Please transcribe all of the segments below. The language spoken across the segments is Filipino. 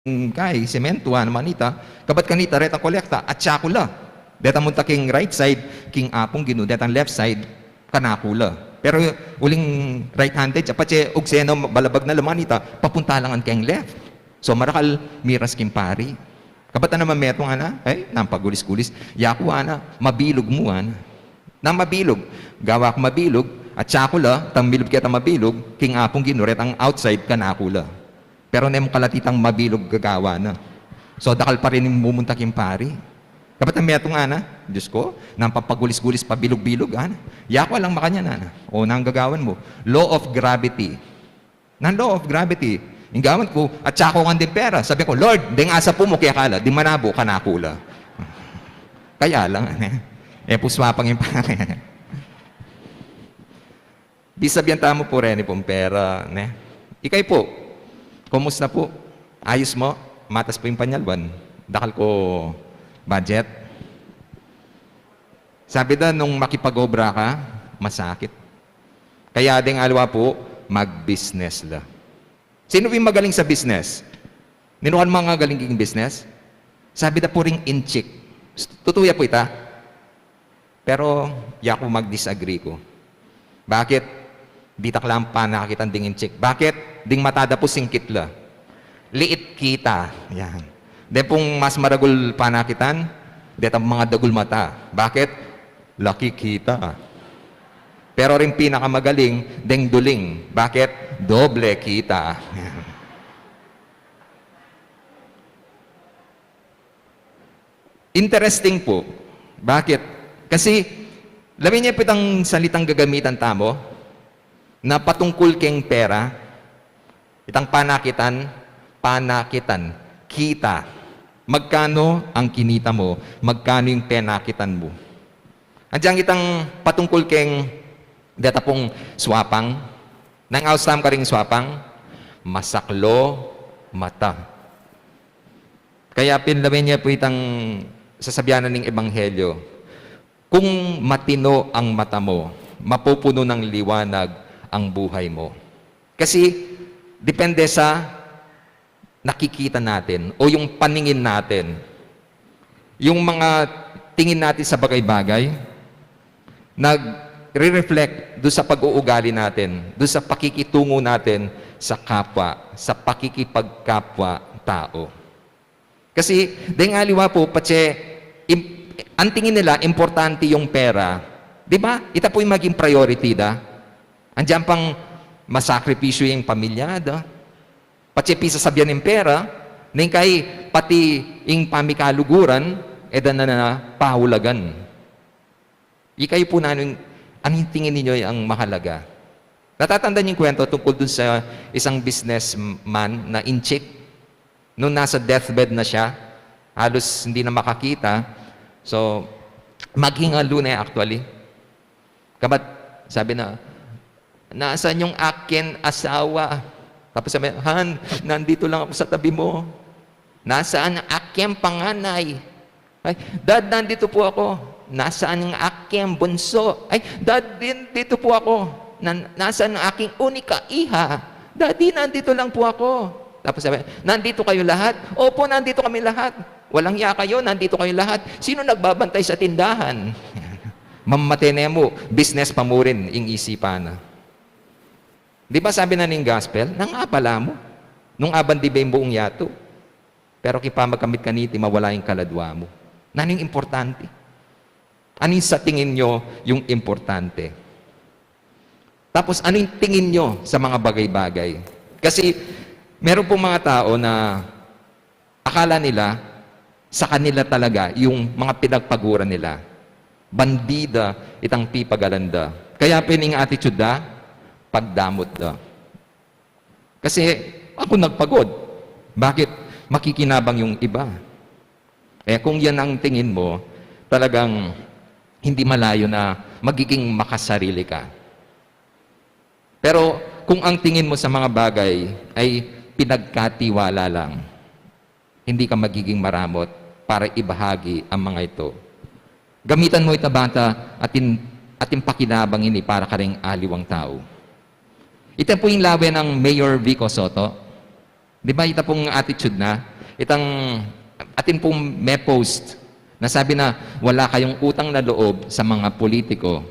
kay semento naman ita kabat kanita retang kolekta at tsakula deta munta king right side king apong ginu detang left side kanakula pero uling right handed apatse og seno balabag na lamanita papunta lang ang king left so marakal miras king pari kabat naman metong ana ay nampagulis-gulis yaku ana mabilog mo ana na mabilog gawa ko mabilog at tsakula tambilog kita mabilog king apong ginu retang outside kanakula pero nem kalatitang mabilog gagawa na. So dakal pa rin yung mumuntak yung pari. Kapat ang metong ana, Diyos ko, nang papagulis-gulis pabilog-bilog, ana. Yakwa lang makanya na. O nang gagawan mo. Law of gravity. Nang law of gravity. Yung gawan ko, at sako nga din pera. Sabi ko, Lord, ding asa po mo kaya kala, di manabo ka nakula. Kaya lang, ana. Puswapang yung pari. Di sabihan tamo po rin pong pera. Ne? Ikay po, kumusta po? Ayos mo? Matas po yung panyalwan. Dakal ko budget. Sabi da, nung makipag-obra ka, masakit. Kaya ding alwa po, mag-business la. Sino yung magaling sa business? Ninukan mga galing king business? Sabi da po ring inchik. Tutuya po ita. Pero, yaku mag-disagree ko. Bakit? Di taklang pa nakakita ding inchik. Bakit? Ding matada po singkit la. Liit kita. Yan. De pong mas maragul panakitan, detang mga dagul mata. Bakit? Laki kita. Pero rin pinakamagaling, deng duling. Bakit? Doble kita. Yan. Interesting po. Bakit? Kasi, lamin niya pitang salitang gagamitan tamo, na patungkol keng pera, itang panakitan, kita. Magkano ang kinita mo, magkano yung penakitan mo. Andiyan itang patungkol keng data pong swapang, nang austam ka ring swapang, masaklo mata. Kaya pinlawin niya po itang sasabihanan ng Ebanghelyo, kung matino ang mata mo, mapupuno ng liwanag ang buhay mo. Kasi, depende sa nakikita natin o yung paningin natin. Yung mga tingin natin sa bagay-bagay, nagre-reflect doon sa pag-uugali natin, doon sa pakikitungo natin sa kapwa, sa pakikipagkapwa-tao. Kasi, dahil aliwa po, ang tingin nila, importante yung pera. Di ba? Ito po yung maging priority da. Andiyan pang masakripisyo yung pamilya, da. Pati pisa sabihan ng pera, nang kay pati yung pamikaluguran, edan na pahulagan. Ikay po na anong tingin ninyo ang mahalaga? Natatandaan yung kwento tungkol dun sa isang businessman na inchik. Nung nasa deathbed na siya, halos hindi na makakita. So, maghingalo na actually. Kabat, sabi na, nasaan yung akin asawa? Tapos sabi, Han, nandito lang ako sa tabi mo. Nasaan ang aking panganay? Ay, Dad, nandito po ako. Nasaan ang aking bunso? Ay, Dad, dito po ako. Nasaan ang aking unika iha? Daddy, nandito lang po ako. Tapos sabi, nandito kayo lahat? Opo, nandito kami lahat. Walang iya kayo, nandito kayo lahat. Sino nagbabantay sa tindahan? Mamatene mo, business pa mo rin, ing isipan. Di ba sabi na ng gospel, nang apala mo, nung aban di ba yung buong yato, pero kipa magkamit kaniti, mawala yung kaladwa mo. Naning importante? Aning sa tingin nyo yung importante? Tapos aning tingin nyo sa mga bagay-bagay? Kasi meron pong mga tao na akala nila, sa kanila talaga yung mga pinagpaguran nila. Bandida, itang pipagalanda. Kaya pining attitude da, pagdamot da. Kasi ako nagpagod. Bakit? Makikinabang yung iba. Kung yan ang tingin mo, talagang hindi malayo na magiging makasarili ka. Pero kung ang tingin mo sa mga bagay ay pinagkatiwala lang, hindi ka magiging maramot para ibahagi ang mga ito. Gamitan mo ito bata atin pakinabang ini para ka ring aliwang tao. Ito po yung labi ng Mayor Vico Soto. Di ba ita pong attitude na, atin pong may post na sabi na wala kayong utang na loob sa mga politiko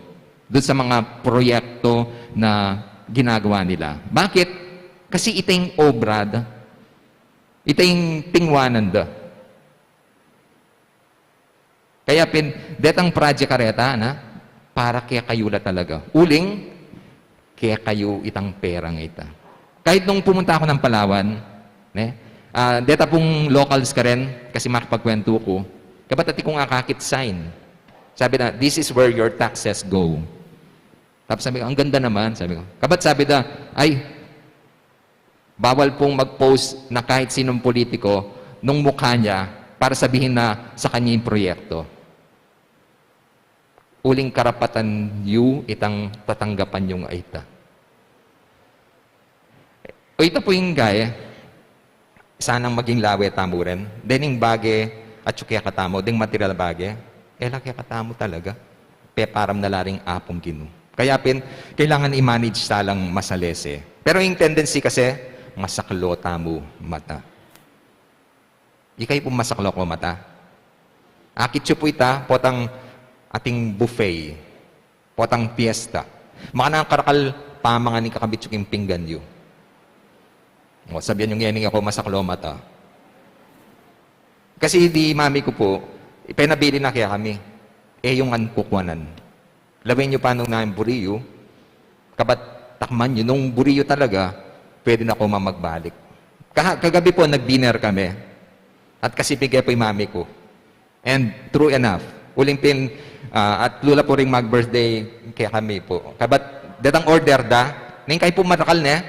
doon sa mga proyekto na ginagawa nila. Bakit? Kasi ito yung obrad, ito yung tingwanan da. Kaya detang project kareta na para kaya kayo la talaga. Uling, kaya kayo itang perang ita. Kahit nung pumunta ako ng Palawan, deta pong locals ka rin, kasi makapagkwento ko, kabat ati kong akakit sign. Sabi na, this is where your taxes go. Tapos sabi ko, ang ganda naman, sabi ko. Kabat sabi na, ay, bawal pong mag-post na kahit sinong politiko nung mukha niya para sabihin na sa kanya yung proyekto. Uling karapatan yu itang tatanggapan yung aita. O ito po yung gaya, sanang maging lawe tamo rin. Dening bage at kaya katamo, ding material bage, kaya katamo talaga. Param na laring apong ginu. Kaya kailangan i-manage salang masalese. Pero yung tendency kasi, masaklo tamo mata. Ikay po masaklo ko mata. Akit po ita, potang ating buffet, potang fiesta. Makanang karakal pamangan ni kakabitsuk yung pinggan yu. O, sabihan yung yening ako masaklo mata. Kasi di mami ko po, ipinabili na kaya kami. Yung anpukwanan. Lawin nyo pa nung namin buriyo, kabat takman nyo, nung buriyo talaga, pwede na ako magbalik. Kagabi po, nag-dinner kami. At kasi bigay po yung mami ko. And true enough, uling at lula po rin mag-birthday kaya kami po. Kabat, datang order da, ngayon kayo po matakal na.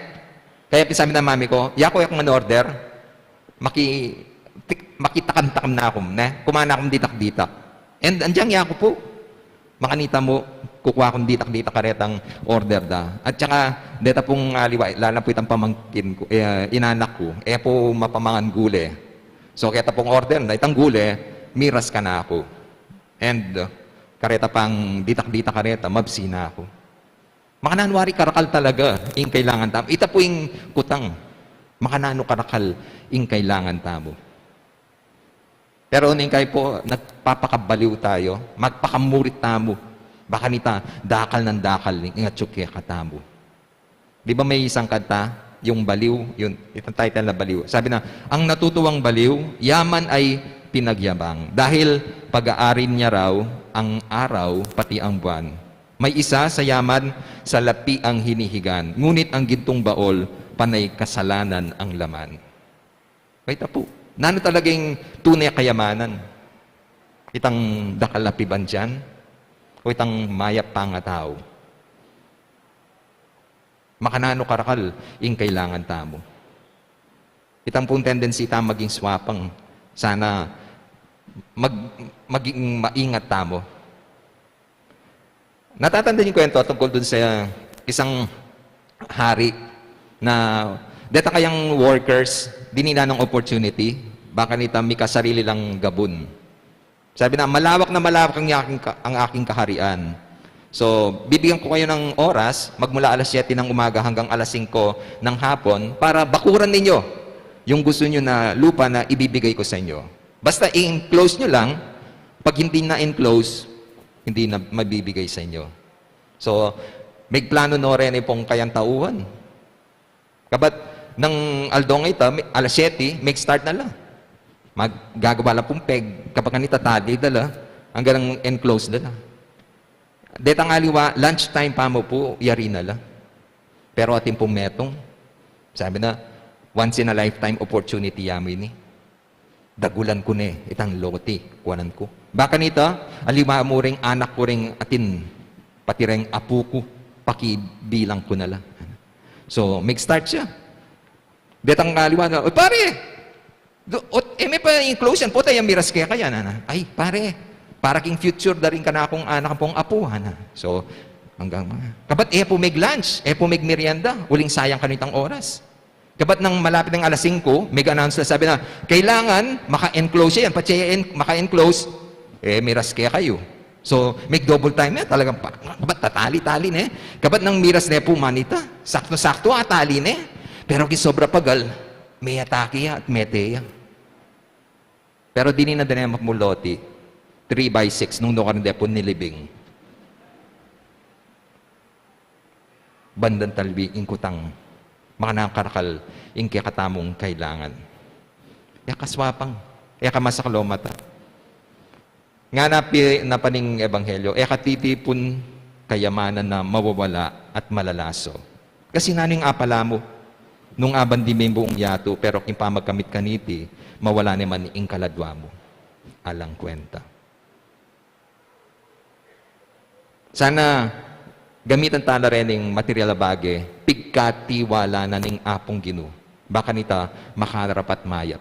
Kaya sabi ng mami ko, yako yak man order, makitakam-takam na ako, kumana akong ditak-ditak. And andyang yako po, makanita mo, kukuha akong ditak-ditak karetang order da. At saka, deta pong aliwa, lala po itang pamangkin ko, inanak ko, po mapamangan gule. So, kaya pong order na itang gule, miras ka na ako. And, kareta pang ditak-ditak kareta, mabsi na ako. Makananwari karakal talaga, yung kailangan tamo. Ita po yung kutang. Makanano karakal, yung kailangan tamo. Pero ning kayo po, nagpapakabaliw tayo, magpakamurit tamo. Baka nita, dakal ng dakal, ingatsukya katamo. Di ba may isang kanta, yung baliw, yun, itang title na baliw. Sabi na, ang natutuwang baliw, yaman ay pinagyabang. Dahil pag-aarin niya raw, ang araw, pati ang buwan. May isa sa yaman, sa lapi ang hinihigan. Ngunit ang gintong baol, panay kasalanan ang laman. Kaya po, nano talagang tunay kayamanan? Itang dakalapiban dyan? O itang mayap pangatao? Makanano karakal, ing kailangan tamo. Itang pong tendency ta maging swapang. Sana maging maingat tamo. Natatanda yung kwento tungkol dun sa isang hari na deta kayang workers, dinila ng opportunity, baka nita may kasarili lang gabon. Sabi na, malawak ang aking kaharian. So, bibigyan ko kayo ng oras, magmula alas 7 ng umaga hanggang alas 5 ng hapon, para bakuran ninyo yung gusto nyo na lupa na ibibigay ko sa inyo. Basta i-enclose nyo lang, pag hindi na-enclose, hindi na mabibigay sa inyo. So, may plano no rin pong kayang tauhan. Kabat, ng aldong ito, alas 7, make start na lang. Maggagawa lang pong peg, kapag kanita tali dala, hanggang enclose dala. Detang aliwa, lunchtime pa mo po, yari na lang. Pero ating pong metong, sabi na, once in a lifetime opportunity yamin ni. Dagulan ko ni, itang loti, kuwanan ko. Baka nito, aliwa mo ring anak ko ring atin, pati ring apu ko, pakibilang ko na lang. So, mag-start siya. Detang aliwa na, oy pare, may pa inclusion po tayo miras kaya kaya na. Ay, pare, para king future da rin ka na akong anak pong apuhan. So, hanggang kabat, po may lunch, po may merienda, uling sayang kanitang oras. Kabat nang malapit ng alas 5, may announce na sabi na, kailangan maka-enclose yan, pati maka-enclose, miras kaya kayo. So, make double time na, talagang, kabat tatali-tali na Kabat ng miras na po manita, sakto-sakto tali na Pero sobra pagal, may Atakia at Meteya. Pero dini na din ang muloti, 3/6, nung doon po nilibing. Bandan talbi, ingkutang, mga nakarakal, ingke katamong kailangan. Ya kaswapang, ya kamasaklomata. Nga na paning ebanghelyo, katitipon kayamanan na mawawala at malalaso. Kasi naning apala mo, nung aban di may buong yato, pero kimpamagkamit kaniti, mawala naman ing kaladwa mo. Alang kwenta. Sana gamitan tala rin ng material na bagay, pigkatiwala na ning apong Gino. Baka nita makarap at mayap.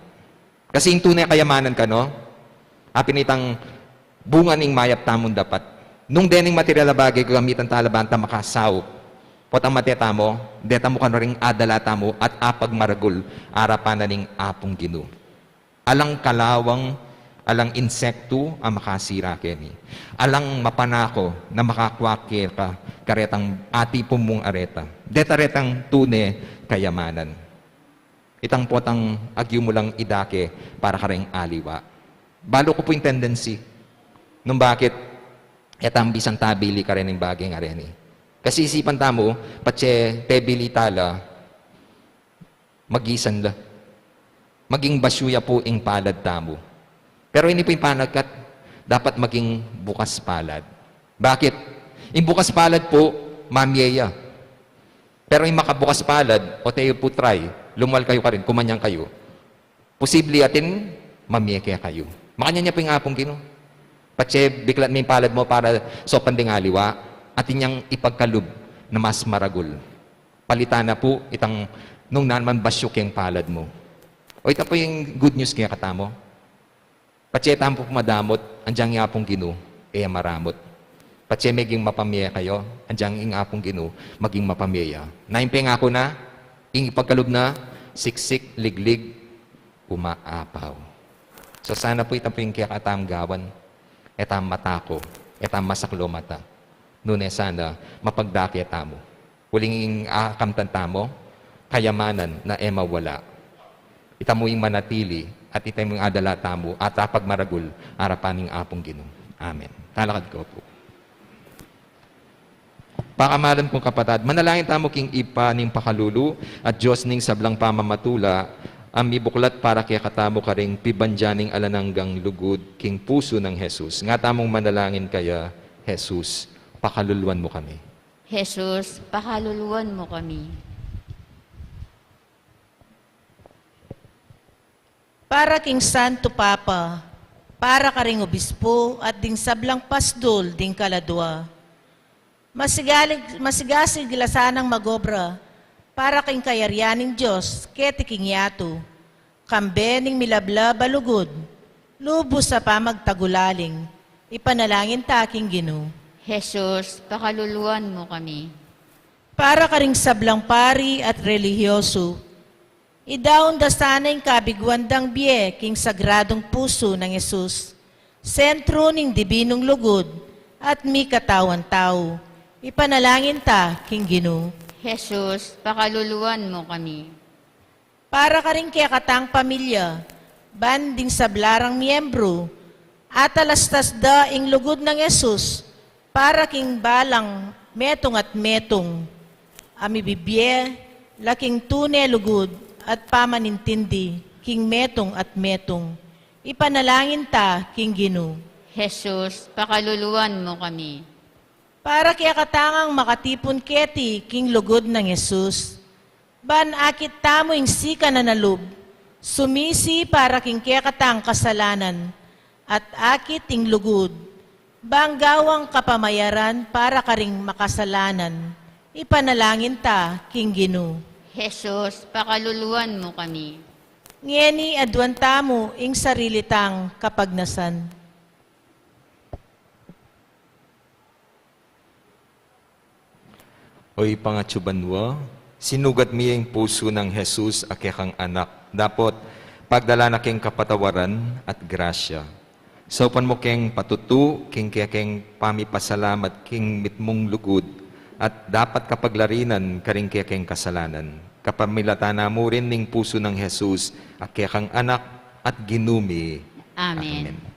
Kasi yung tunay kayamanan ka, no? Apin itang bunga ning mayap tamon dapat. Nung dening material na bagay, gamitan tala banta makasaw. Potang mateta mo, deta mo ka na ring adalata mo at apag maragul, arapan na ning apong Gino. Alang kalawang, alang insekto ang makasira keni. Alang mapanako na makakwakir ka, karetang ati pumong areta. Deta retang tune kayamanan. Itang potang agyo mo lang idake para ka ring aliwa. Balo ko po yung tendency. Nung bakit, etang bisang tabili ka rin ng bagay nga rin. Kasi isipan tamo, patse pebili tala, magisan la. Maging basyuya po ing palad tamo. Pero hindi po yung panagkat, dapat maging bukas palad. Bakit? Yung bukas palad po, mamyeya. Pero yung makabukas palad, o tayo po try, lumal kayo ka rin, kumanyang kayo. Posible atin, mamye kaya kayo. Makanya niya po yung apong Gino. Patse, biglat may palad mo para sopan ding aliwa, atin niyang ipagkalub na mas maragul. Palitan na po, itang nung naman basyok yung palad mo. O ito po yung good news kaya katamo. Patse, tampo pumadamot, andyang yung apong Gino, maramot. Patse, maging mapamyeya kayo, andyang yung apong Gino, maging mapamyeya. Naimpeng ako na, ing ipagkalub na, siksik, liglig, umaapaw. So sana po ito po yung kaya katam gawan, etam matako, etam masaklo mata. Nune sana, mapagdaki etamo. Huling akamtan tamo, kayamanan na mawala. Ita mo yung manatili, at ita mo yung adala tamo, at apag maragul, arapaning apong Gino. Amen. Talakad ko po. Pakamalan kong kapatad, manalangin tamo king ipa ning pakalulu, at Diyos ning sablang pamamatula, ang mibuklat para kaya katamo ka ring pibandyaning alananggang lugod king puso ng Jesus. Nga tamong manalangin kaya, Jesus, pakaluluan mo kami. Jesus, pakaluluan mo kami. Para king Santo Papa, para ka ring obispo at ding sablang pasdol ding kaladwa. Masigasig gilasanang magobra, para king kayaryaning Diyos, keti king yato, kambening milabla balugod, lubos sa pamagtagulaling, ipanalangin taking Gino. Jesus, pakaluluan mo kami. Para ka ring sablang pari at relihiyoso, idaon da sana'y kabigwandang biye king sagradong puso ng Yesus, sentro ning dibinong lugod at mi katawan tao, ipanalangin ta king Gino. Jesus, pakaluluan mo kami. Para ka rin kaya katang pamilya, banding sablarang miyembro, at alastas da ing lugod ng Yesus, para king balang metong at metong, amibibye, laking tune lugod, at pamanintindi, king metong at metong, ipanalangin ta king Gino. Jesus, pakaluluan mo kami. Para kaya katangang makatipon keti king lugod ng Yesus, ban akit tamoing sika na nalub, sumisi para king kaya katang kasalanan, at akit ting lugod, banggawang kapamayaran para karing makasalanan, ipanalangin ta king Gino. Jesus, pakaluluan mo kami. Ngeni adwan tamo ing sarili tang kapagnasan. Oy pangatsubanwa, sinugat mi yung puso ng Jesus akekang anak. Dapat pagdala na keng kapatawaran at grasya. Saupan mo keng patutu, keng pamipasalamat, keng mitmong lugod, at dapat kapaglarinan karing keng kasalanan. kapamilatana mo rin ning puso ng Jesus, akekang anak at ginumi. Amen.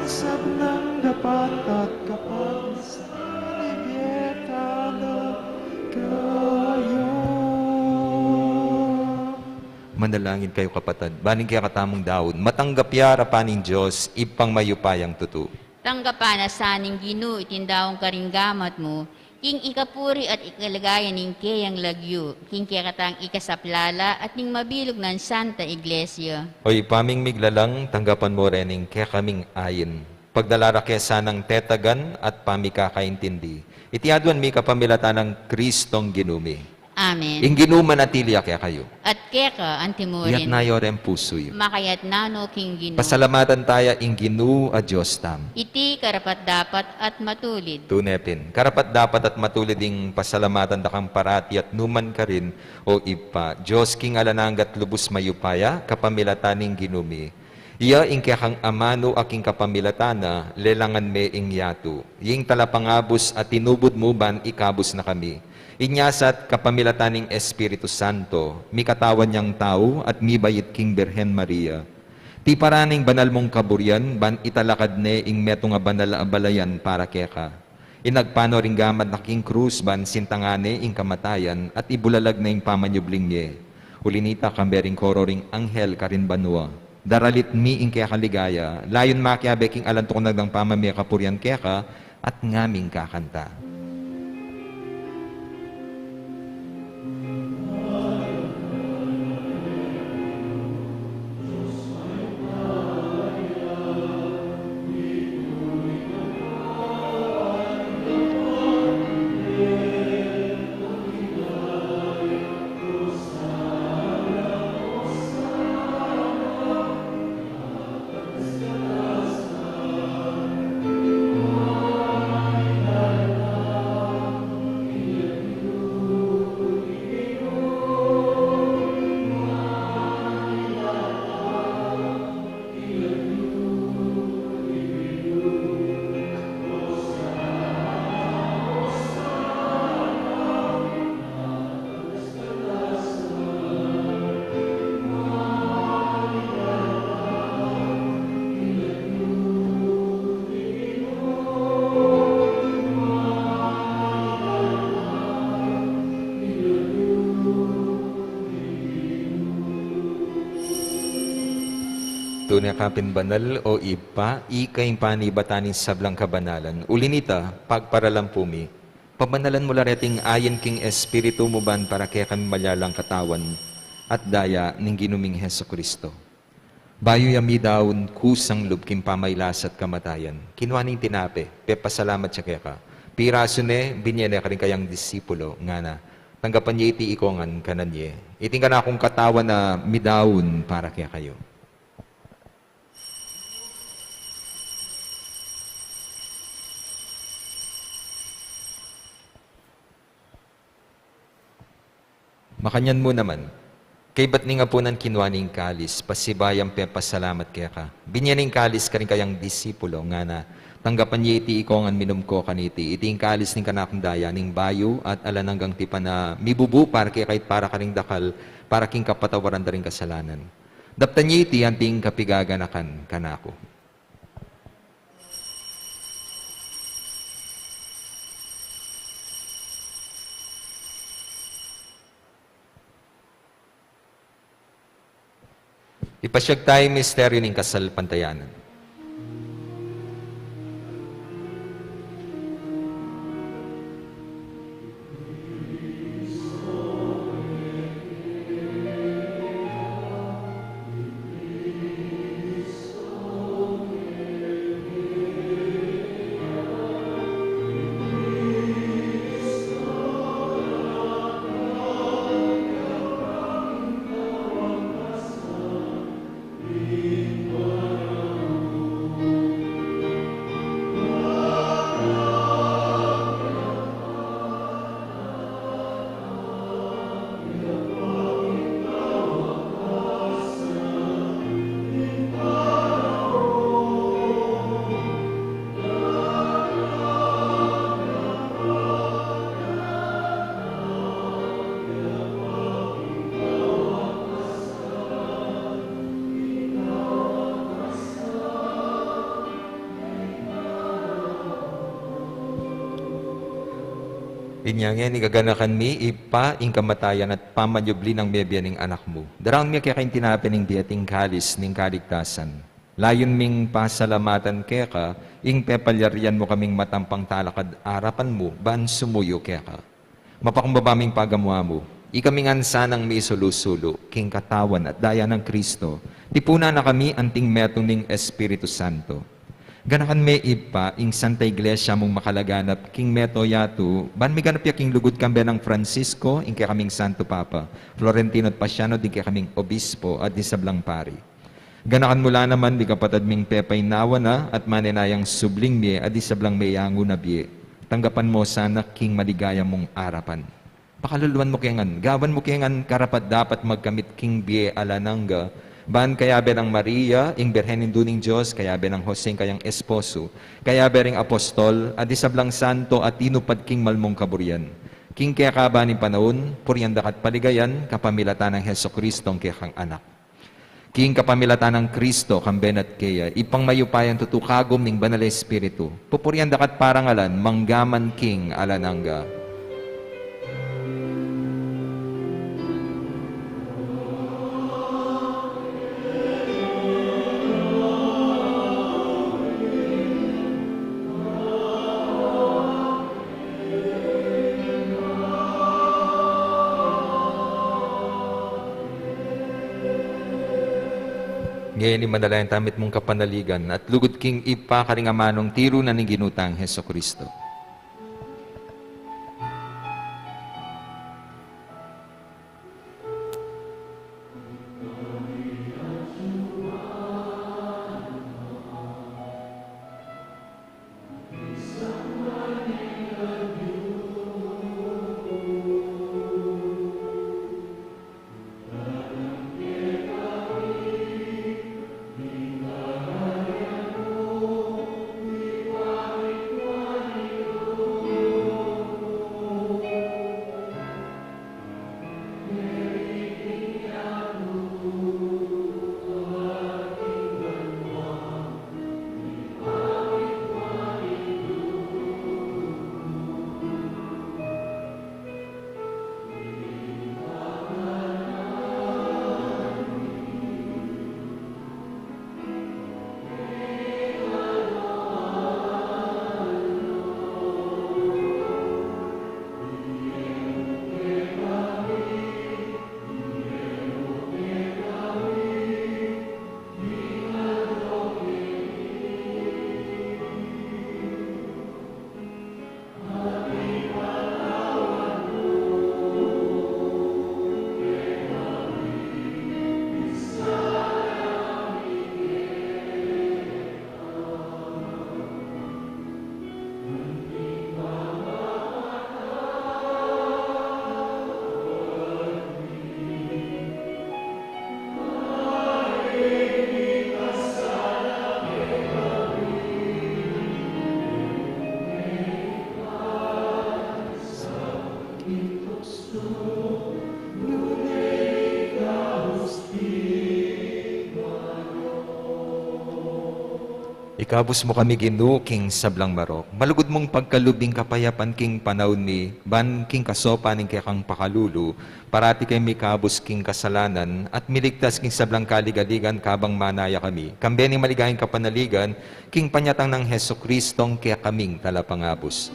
Sab ng dapat at kapag sa libyetana kayo. Manalangin kayo kapatid, baning kaya katamong daon, matanggap yara paning Diyos, ipang mayupayang tutu. Tanggapan na saning Ginu itindaong karinggamat mo, king ikapuri at ikalagayan ning kayang lagyo, king kaya katang ikasaplala at ning mabilog ng Santa Iglesia. Hoy, paming miglalang, tanggapan mo rening kaya kaming ayin. Pagdalara kaya sanang tetagan at pamikakaintindi. Itiaduan mi kapamilata ng Kristong ginumi. Amen. Ing ginuman atilya kaya kayo. At keka Iyat antimurin, na yorem pusoy. makayat nano king Ginu. Pasalamatan tayo ing ginu a Diyos tam. Iti karapat dapat at matulid. Tunepin. Karapat dapat at matulid ing pasalamatan da kang parati at numan ka rin o ipa. Diyos king alananggat lubos mayupaya, kapamilataning ginumi. Iya ing kang amano aking kapamilatana, lelangan me ing yatu. Ying talapangabos at tinubod mo ban ikabos na kami. Inyasat kapamilataning Espiritu Santo, mi katawan niyang tao at mi bayit king Birhen Maria. Ti paraning banal mong kaburyan, ban italakad ne ing meto nga banal abalayan para keka. Inagpano ring gamad na king krus ban sintangane ing kamatayan at ibulalag na ing pamanyubling niye. Ulinita kambering koro ring anghel karin banua. Daralit mi ing kaya kaligaya, layon makiabe king alantok nagdang pamamaya kapuryan keka at ngaming kakanta. Tunay kapin banal o ipa, ikay panibatanin sablang kabanalan. Ulinita, pagparalampumi. Pabanalan mo lareting ayin king espiritu mo ban para kaya kami malalang katawan at daya ning ginuming Heso Kristo. Bayo yami daon kusang lub kim pamaylasat kamatayan. Kinuaning tinape, pepasalamat siya kaya ka. Piraso ne, binyene ka rin kayang disipulo, nga na. Tanggapan niya iti ikongan kananye. Iting ka na akong katawan na midaon para kaya kayo. Makanyan mo naman, kay ba't ni nga po ng kinwaning kalis, pasibayang pepasalamat kaya ka. Binyaning kalis ka rin kayang disipulo, nga na, tanggapan niya iti ikongan minum ko kaniti, iti kalis ning kanakundaya, ning bayo at alananggang tipa na mibubu para kaya kahit para ka ring dakal, para king kapatawaran da rin kasalanan. Daptan niya iti anting kapigaganakan kanako. Ipasyag tayo misteryo ng kasal pantayanan. Inyangyan, igaganakan mi, ipa, ing kamatayan at pamanyubli ng bebya ng anak mo. Darang mi kaya kain tinapin ng biyating kalis ng kaligtasan. Layon ming pasalamatan kaya ka, ing pepalyarian mo kaming matampang talakad arapan mo, ban sumuyo kaya ka. Mapakumbabaming pagamwa mo, ikaming ansanang may sulusulo, king katawan at daya ng Kristo, tipuna na kami anting metong ng Espiritu Santo. Ganakan me ipa, ing Santa Iglesia mong makalaganap, king meto yatu, ban may ganap ya king lugod kambe ng Francisco, ing kaya kaming Santo Papa, Florentino at Pasiano, di kaya kaming Obispo at di sablang pari. Ganakan mula naman, di kapatad ming pepay nawa na, at maninayang subling mi, at di sablang mayango na biye. Tanggapan mo sana, king maligaya mong arapan. Pakaluluan mo kayangan, gawan mo kayangan, karapat dapat magkamit king biye alananga, ban kaya ng Maria, ing Berhenin duning Diyos, kaya ng Jose, kayang esposo, kaya bering apostol, at isablang santo at inupad king malmong kaburian. King kaya ka ba ni panahon, puryandak at paligayan, kapamilatan ng Heso Kristong kaya kang anak. King kapamilatan ng Kristo, kamben at kaya, ipang mayupayan tutukagom ning banal espiritu, pupuryandak at parangalan, manggaman king alananga. Ngayon ni manalayan tamit mong kapanaligan at lugod king ipa karingamanong tiro na ning ginutang Heso Kristo. Ikabos mo kami Ginoo king sablang marok. Malugod mong pagkalubing kapayapan king panahon ni ban king kasopa ning kay kang pakalulu. Parati kay mikabos king kasalanan at miligtas king sablang kaligaligan kabang manaya kami. Kambe ning maligayang kapanaligan king panyatang ng Heso Kristong kaya kaming talapangabos.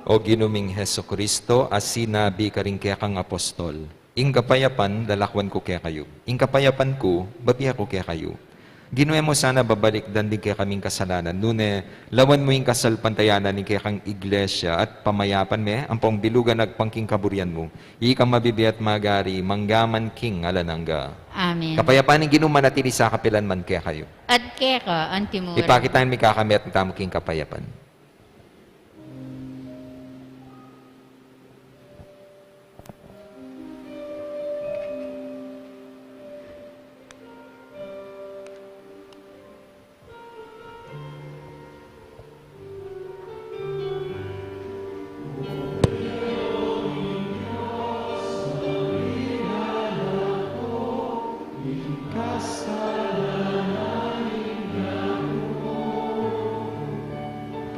O ginuming Heso Kristo, as sinabi ka rin kaya kang apostol, ing kapayapan, lalakwan ko kaya kayo. Ing kapayapan ko, babiya ko kaya kayo. Ginuya mo sana babalik din kaya kaming kasalanan. Nune, lawan mo yung kasalpantayanan ni kaya kang iglesia at pamayapan me, ang pong bilugan nagpangking kaburian mo. Ikang mabibiyat magari, manggaman king alanangga. Amen. Kapayapaan ng ginuman at sa kapilan man kaya kayo. At keka, antimura. Ipakitain mi kakami at tamo king kapayapan.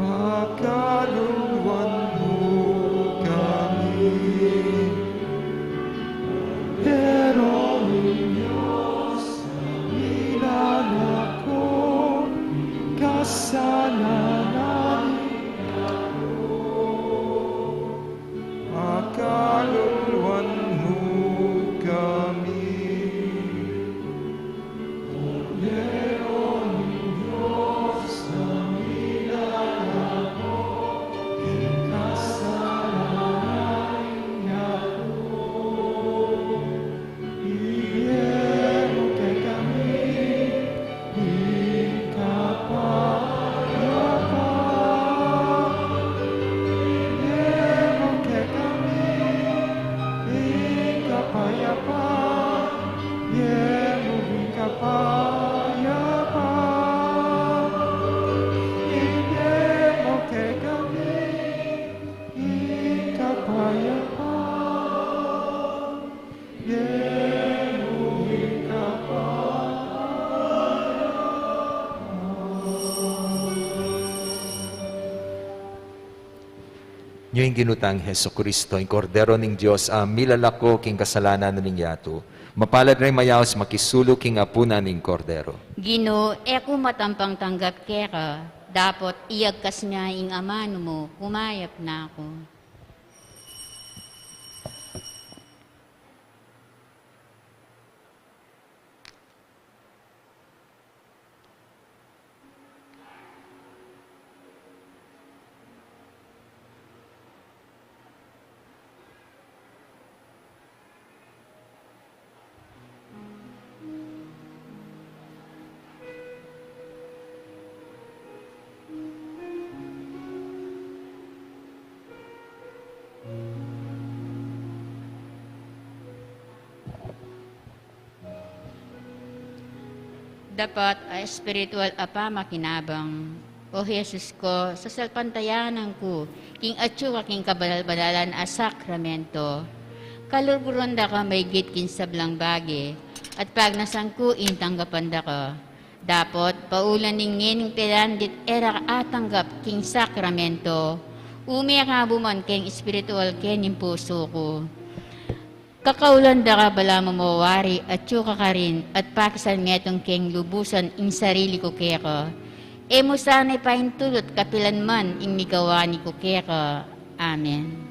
Pagkaluluwan mo kami, pero Diyos, ilala ko, kasalanan ko. Pagkaluluwan mo kami, Nyo yung ginutang Heso Kristo, yung kordero ng Diyos, milalako king kasalanan ng yato. Mapalad rin mayaos makisulo king apuna ng kordero. Gino, eko matampang tanggap keka. Dapat iyagkas niya ing amano mo, kumayap na ako. Dapat spiritual apa makinabang. O Jesus ko, sa salpantayanan ko, king atsuka king kabalal-balalan a sakramento. Kalurguron da ka may git kin sablang bagi, at pag nasangku intanggapan da ka. Dapat paulan ningin tilandit era atanggap king sakramento. Umiyak nga buman king spiritual ken yung puso ko. Kakaulan da ka bala mamawari at tsuka ka rin at pakisan ngetong keng lubusan ing sarili ko keka. E mo sana'y pahintulot kapilan man ing migawani ko keka. Amen.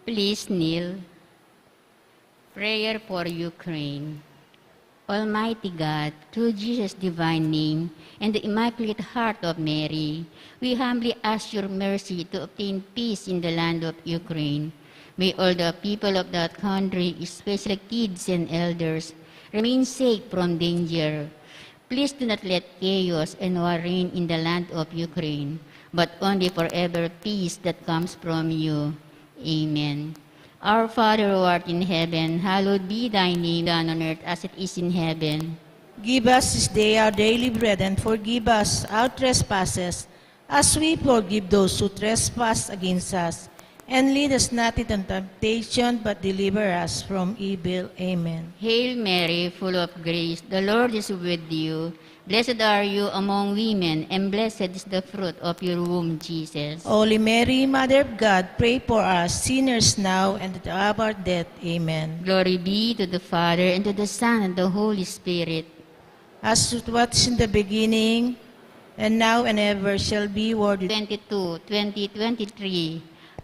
Please kneel. Prayer for Ukraine. Almighty God, through Jesus' divine name and the Immaculate Heart of Mary, we humbly ask your mercy to obtain peace in the land of Ukraine. May all the people of that country, especially kids and elders, remain safe from danger. Please do not let chaos and war reign in the land of Ukraine, but only forever peace that comes from you. Amen. Our Father who art in heaven, hallowed be thy name, done on earth as it is in heaven. Give us this day our daily bread, and forgive us our trespasses, as we forgive those who trespass against us. And lead us not into temptation, but deliver us from evil. Amen. Hail Mary, full of grace, the Lord is with you. Blessed are you among women, and blessed is the fruit of your womb, Jesus. Holy Mary, Mother of God, pray for us sinners now and at the hour of our death. Amen. Glory be to the Father, and to the Son, and the Holy Spirit. As it was in the beginning, and now and ever shall be, world 2023,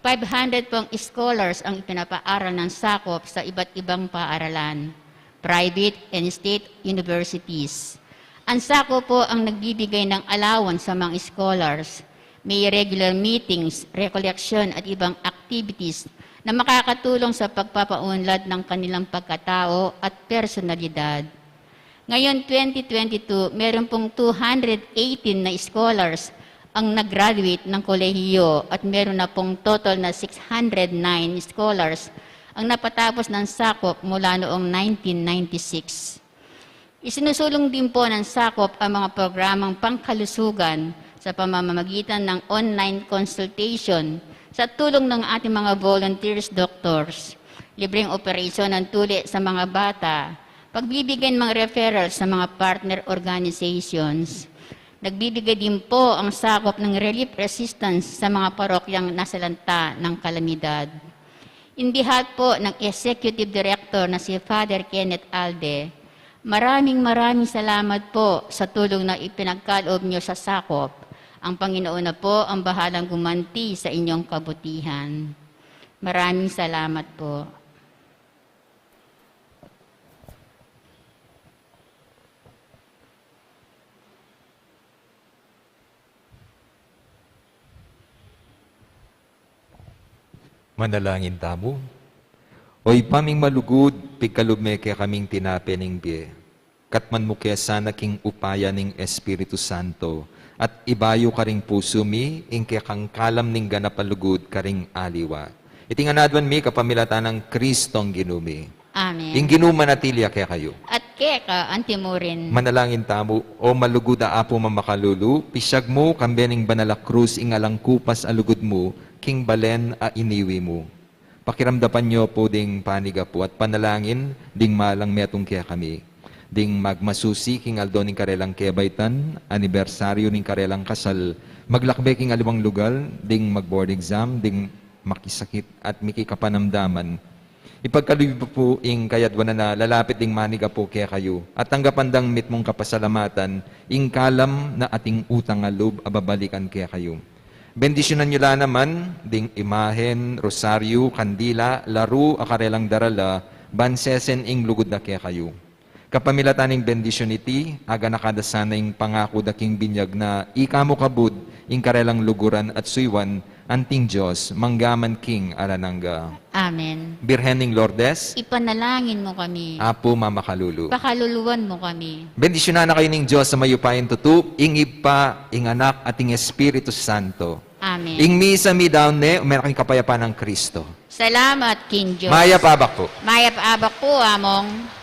500 pong scholars ang ipinapaaral ng sakop sa iba't ibang paaralan, private and state universities. Ang sakop po ang nagbibigay ng allowance sa mga scholars. May regular meetings, recollection at ibang activities na makakatulong sa pagpapaunlad ng kanilang pagkatao at personalidad. Ngayon, 2022, meron pong 218 na scholars ang nag-graduate ng kolehiyo at meron na pong total na 609 scholars ang napatapos ng sakop mula noong 1996. Isinusulong din po ng sakop ang mga programang pangkalusugan sa pamamagitan ng online consultation sa tulong ng ating mga volunteers doctors, libreng operasyon ng tuli sa mga bata, pagbibigay ng mga referrals sa mga partner organizations. Nagbibigay din po ang sakop ng relief assistance sa mga parokyang nasalanta ng kalamidad. In behalf po ng Executive Director na si Father Kenneth Alde, maraming salamat po sa tulong na ipinagkaloob niyo sa sakop. Ang Panginoon na po ang bahalang gumanti sa inyong kabutihan. Maraming salamat po. Manalangin tamo. Oy paming malugod, pigkalubme kaya kaming tinapening biye. Katman mo kaya sana king upaya ning Espiritu Santo, at ibayo ka ring puso mi, ing kaya kang kalam ning ganapalugod ka ring aliwa. Itinganadwan mi kapamilata ng Kristong ginumi. Amen. Ing ginuma natilya kaya kayo. At keka, antimurin. Manalangin tamo, o maluguda apo mamakalulu, pisyag mo kambening banala krus ing alang kupas alugod mo, king balen a iniwi mo. Pakiramdapan nyo po ding paniga po at panalangin, ding malang metong kaya kami. Ding magmasusi king aldo ning karelang kebaitan, anibersaryo ning karelang kasal, maglakbe king aliwang lugal, ding mag-board exam, ding makisakit at mikikapanamdaman. Ipagkalubi po ing kayadwan na lalapit ding maniga po kaya kayo. At tanggapandang mit mong kapasalamatan, ing kalam na ating utang alub ababalikan kaya kayo. Bendisyonan nyo la naman, ding imahen, rosaryo, kandila, laro, akarelang darala, bansesen ing lugod na kaya kayo. Kapamilataning bendisyon iti, aga nakadasanay pangako daking binyag na ikamo kabud, ing karelang luguran at suywan, anting Diyos, manggaman king alanangga. Amen. Birhening Lourdes, Ipanalangin mo kami. Apo mamakalulu. Pakaluluwan mo kami. Bendisyonan na kayo ning Diyos sa mayupayin tutup, ing ipa, ing anak, at ing Espiritu Santo. Amen. Ing misa mi down ne, umerak ing kapayapaan ng Kristo. Salamat, King Diyos. Maya pabak po. Maya paabak po, among.